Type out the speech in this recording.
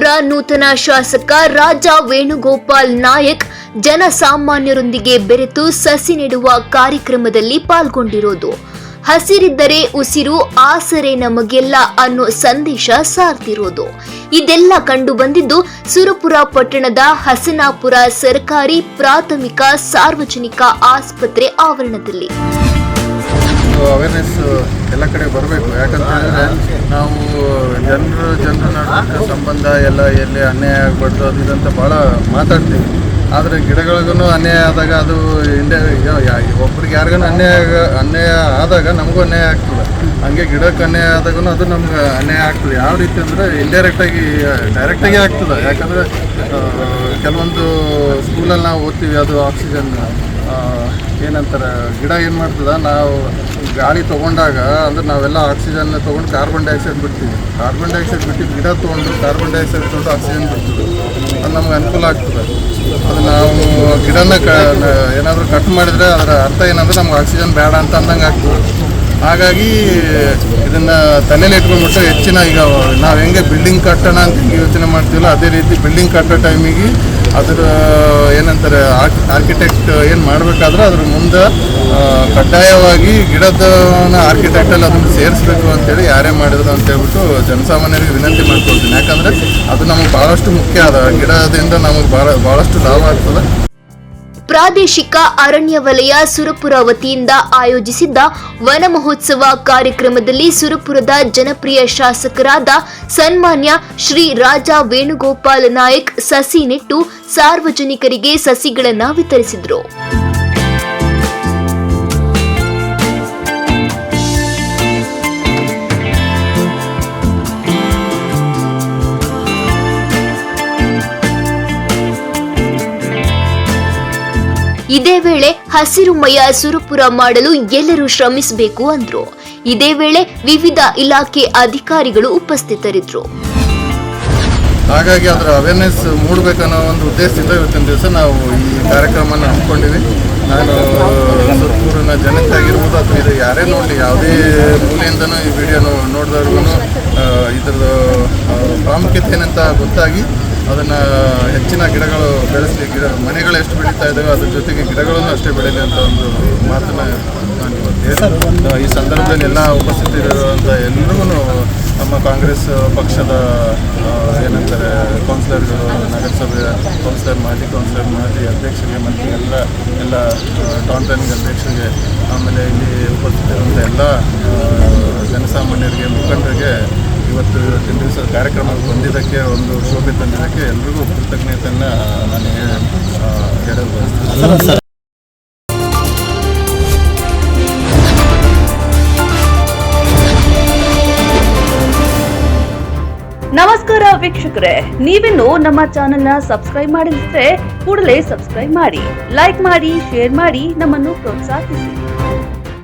ಸುರಪುರ ನೂತನ ಶಾಸಕ ರಾಜಾ ವೇಣುಗೋಪಾಲ್ ನಾಯಕ್ ಜನಸಾಮಾನ್ಯರೊಂದಿಗೆ ಬೆರೆತು ಸಸಿ ನೆಡುವ ಕಾರ್ಯಕ್ರಮದಲ್ಲಿ ಪಾಲ್ಗೊಂಡಿರೋದು. ಹಸಿರಿದ್ದರೆ ಉಸಿರು, ಆಸರೆ ನಮಗೆಲ್ಲ ಅನ್ನೋ ಸಂದೇಶ ಸಾರ್ತಿರೋದು. ಇದೆಲ್ಲ ಕಂಡು ಬಂದಿದ್ದು ಸುರಪುರ ಪಟ್ಟಣದ ಹಸನಾಪುರ ಸರ್ಕಾರಿ ಪ್ರಾಥಮಿಕ ಸಾರ್ವಜನಿಕ ಆಸ್ಪತ್ರೆ ಆವರಣದಲ್ಲಿ. ಅವೇರ್ನೆಸ್ ಎಲ್ಲ ಕಡೆ ಬರಬೇಕು. ಯಾಕಂತೇಳಿದ್ರೆ ನಾವು ಜನರ ನಡುವೆ ಸಂಬಂಧ ಎಲ್ಲ ಎಲ್ಲಿ ಅನ್ಯಾಯ ಆಗಬಾರ್ದು ಅದು ಇದಂತ ಭಾಳ ಮಾತಾಡ್ತೀವಿ. ಆದರೆ ಗಿಡಗಳಿಗೂ ಅನ್ಯಾಯ ಆದಾಗ ಅದು ಒಬ್ರಿಗೆ ಯಾರಿಗೂ ಅನ್ಯಾಯ ಆದಾಗ ನಮಗೂ ಅನ್ಯಾಯ ಆಗ್ತದೆ. ಹಂಗೆ ಗಿಡಕ್ಕೆ ಅನ್ಯಾಯ ಆದಾಗೂ ಅದು ನಮ್ಗೆ ಅನ್ಯಾಯ ಆಗ್ತದೆ. ಯಾವ ರೀತಿ ಅಂದರೆ ಡೈರೆಕ್ಟಾಗಿ ಆಗ್ತದೆ. ಯಾಕಂದರೆ ಕೆಲವೊಂದು ಸ್ಕೂಲಲ್ಲಿ ನಾವು ಓದ್ತೀವಿ, ಅದು ಆಕ್ಸಿಜನ್ ಏನಂತಾರೆ, ಗಿಡ ಏನು ಮಾಡ್ತದೆ, ನಾವು ಗಾಳಿ ತೊಗೊಂಡಾಗ ಅಂದರೆ ನಾವೆಲ್ಲ ಆಕ್ಸಿಜನ್ ತೊಗೊಂಡು ಕಾರ್ಬನ್ ಡೈಆಕ್ಸೈಡ್ ಬಿಡ್ತೀವಿ. ಕಾರ್ಬನ್ ಡೈಆಕ್ಸೈಡ್ ಬಿಟ್ಟಿದ್ದು ಗಿಡ ತೊಗೊಂಡು ಕಾರ್ಬನ್ ಡೈಆಕ್ಸೈಡ್ ತೊಗೊಂಡು ಆಕ್ಸಿಜನ್ ಬಿಡ್ತದೆ. ಅದು ನಮ್ಗೆ ಅನುಕೂಲ ಆಗ್ತದೆ. ಅದು ನಾವು ಗಿಡನ ಏನಾದರೂ ಕಟ್ ಮಾಡಿದರೆ ಅದರ ಅರ್ಥ ಏನಂದರೆ ನಮ್ಗೆ ಆಕ್ಸಿಜನ್ ಬೇಡ ಅಂತ ಅಂದಂಗೆ ಆಗ್ತದೆ. ಹಾಗಾಗಿ ಇದನ್ನು ತಲೆಯಲ್ಲಿ ಇಟ್ಕೊಂಡ್ಬಿಟ್ಟು ಹೆಚ್ಚಿನ ಈಗ ನಾವು ಹೆಂಗೆ ಬಿಲ್ಡಿಂಗ್ ಕಟ್ಟೋಣ ಅಂತ ಹೆಂಗೆ ಯೋಚನೆ ಮಾಡ್ತೀವಲ್ಲ, ಅದೇ ರೀತಿ ಬಿಲ್ಡಿಂಗ್ ಕಟ್ಟೋ ಟೈಮಿಗೆ ಅದರ ಏನಂತಾರೆ ಆರ್ಕಿಟೆಕ್ಟ್ ಏನು ಮಾಡಬೇಕಾದ್ರೆ ಅದ್ರ ಮುಂದೆ ಕಡ್ಡಾಯವಾಗಿ ಗಿಡದನ ಆರ್ಕಿಟೆಕ್ಟಲ್ಲಿ ಅದನ್ನು ಸೇರಿಸ್ಬೇಕು ಅಂತೇಳಿ ಯಾರೇ ಮಾಡಿದ್ರು ಅಂತ ಹೇಳ್ಬಿಟ್ಟು ಜನಸಾಮಾನ್ಯರಿಗೆ ವಿನಂತಿ ಮಾಡ್ಕೊಳ್ತೀನಿ. ಯಾಕಂದರೆ ಅದು ನಮಗೆ ಭಾಳಷ್ಟು ಮುಖ್ಯ ಅದ. ಗಿಡದಿಂದ ನಮಗೆ ಭಾಳಷ್ಟು ಲಾಭ ಆಗ್ತದೆ. ಪ್ರಾದೇಶಿಕ ಅರಣ್ಯ ವಲಯ ಸುರಪುರ ವತಿಯಿಂದ ಆಯೋಜಿಸಿದ್ದ ವನ ಮಹೋತ್ಸವ ಕಾರ್ಯಕ್ರಮದಲ್ಲಿ ಸುರಪುರದ ಜನಪ್ರಿಯ ಶಾಸಕರಾದ ಸನ್ಮಾನ್ಯ ಶ್ರೀ ರಾಜಾ ವೇಣುಗೋಪಾಲ್ ನಾಯಕ್ ಸಸಿ ನೆಟ್ಟು ಸಾರ್ವಜನಿಕರಿಗೆ ಸಸಿಗಳನ್ನು ವಿತರಿಸಿದರು. ಇದೇ ವೇಳೆ ಹಸಿರುಮಯ ಸುರಪುರ ಮಾಡಲು ಎಲ್ಲರೂ ಶ್ರಮಿಸಬೇಕು ಅಂದ್ರು. ಇದೇ ವೇಳೆ ವಿವಿಧ ಇಲಾಖೆ ಅಧಿಕಾರಿಗಳು ಉಪಸ್ಥಿತರಿದ್ದರು. ಹಾಗಾಗಿ ಅದರ ಅವೇರ್ನೆಸ್ ಮೂಡಬೇಕನ್ನೋ ಒಂದು ಉದ್ದೇಶದಿಂದ ಇವತ್ತಿನ ದಿವಸ ನಾವು ಈ ಕಾರ್ಯಕ್ರಮನ ಹಮ್ಮಿಕೊಂಡಿವಿ. ನಾನು ಸುರಪುರಿನ ಜನತೆ ಆಗಿರ್ಬೋದು ಅಥವಾ ಇದು ಯಾರೇ ನೋಡಲಿ, ಯಾವುದೇ ಮೂಲೆಯಿಂದನೂ ಈ ವಿಡಿಯೋ ನೋಡಿದವ್ರಿಗೂ ಇದ್ರದ್ದು ಪ್ರಾಮುಖ್ಯತೆ ಏನಂತ ಗೊತ್ತಾಗಿ ಅದನ್ನು ಹೆಚ್ಚಿನ ಗಿಡಗಳು ಬೆಳೆಸಲಿ. ಮನೆಗಳು ಎಷ್ಟು ಬೆಳೀತಾ ಇದ್ದಾವೆ ಅದ್ರ ಜೊತೆಗೆ ಗಿಡಗಳನ್ನು ಅಷ್ಟೇ ಬೆಳೀಲಿ ಅಂತ ಒಂದು ಮಾತನ್ನು ನಾನು ಇವತ್ತು ಈ ಸಂದರ್ಭದಲ್ಲಿ ಎಲ್ಲ ಉಪಸ್ಥಿತರಿರುವಂಥ ಎಲ್ಲರಿಗೂ ನಮ್ಮ ಕಾಂಗ್ರೆಸ್ ಪಕ್ಷದ ಏನಂತಾರೆ ಕೌನ್ಸಿಲರ್ಗಳು, ನಗರಸಭೆಯ ಕೌನ್ಸಿಲರ್, ಮಾಜಿ ಅಧ್ಯಕ್ಷರಿಗೆ ಮತ್ತು ಎಲ್ಲ ಟೌನ್ ಪ್ಲಾನಿಂಗ್ ಅಧ್ಯಕ್ಷರಿಗೆ, ಆಮೇಲೆ ಇಲ್ಲಿ ಉಪಸ್ಥಿತರಿರುವಂಥ ಎಲ್ಲ ಜನಸಾಮಾನ್ಯರಿಗೆ, ಮುಖಂಡರಿಗೆ ಇವತ್ತಿನ ದಿವಸ ಕಾರ್ಯಕ್ರಮಕ್ಕೆ ಬಂದಿದ್ದಕ್ಕೆ, ಒಂದು ಶೋಭೆ ತಂದಿದ್ದಕ್ಕೆ ಎಲ್ರಿಗೂ ಕೃತಜ್ಞತೆಯನ್ನು ನಾನು ಹೇಳಲು ಬಯಸ್ತೀನಿ. ನಮಸ್ಕಾರ ವೀಕ್ಷಕರೇ, ನೀವಿನ್ನು ನಮ್ಮ ಚಾನೆಲ್ನ ಸಬ್ಸ್ಕ್ರೈಬ್ ಮಾಡಿದ್ರೆ ಕೂಡಲೇ ಸಬ್ಸ್ಕ್ರೈಬ್ ಮಾಡಿ, ಲೈಕ್ ಮಾಡಿ, ಶೇರ್ ಮಾಡಿ, ನಮ್ಮನ್ನು ಪ್ರೋತ್ಸಾಹಿಸಿ.